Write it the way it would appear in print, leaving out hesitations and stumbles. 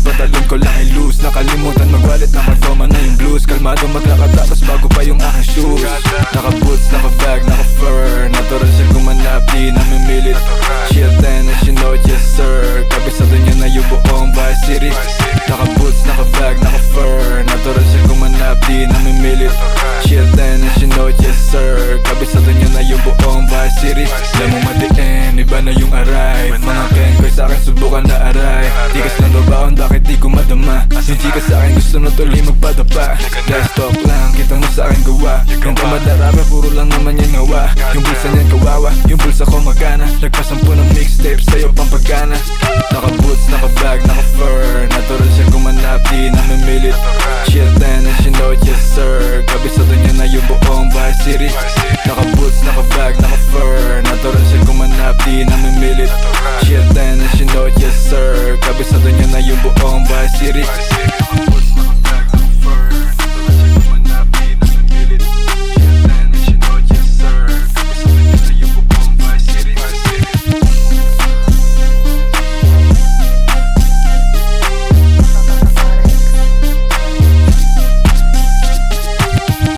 patalon ko lang i-lose. Nakalimutan mag-wallet na magtoma na yung blues. Kalmado maglakad tapos bago pa yung aking shoes. Naka-boots, naka-bag, naka-fur. Natural siya gumanap, di namimilit. Chill tennis, you know it, yes sir. Kabisado niya na yung buong Vice City. Naka-boots, naka-bag, naka-fur. Natural siya gumanap, di namimilit. Chill tennis, you know it, yes sir. Kabisado niya na yung buong Vice City. Alam mo matiin, iba na yung aray. Mga ken ko'y sa'kin subukan na aray. Tikas ng babaon, bakit di ko madama? Yung chika sa'kin gusto na tuloy magpadapa. Let's talk lang, kita mo sa'kin gawa. Yung kamadarabi, puro lang naman yan gawa. Yung bulsa niyan kawawa, yung bulsa ko magana. Nagpasampu ng mixtape sa'yo pampagana. Naka-boots, naka-bag, naka-fur. Natural siya gumanap, di namimilit. Chill tennis, you know it, yes sir. Kabisado niya na yung buong Vice City. Naka-boots, naka-bag, naka-fur. Natural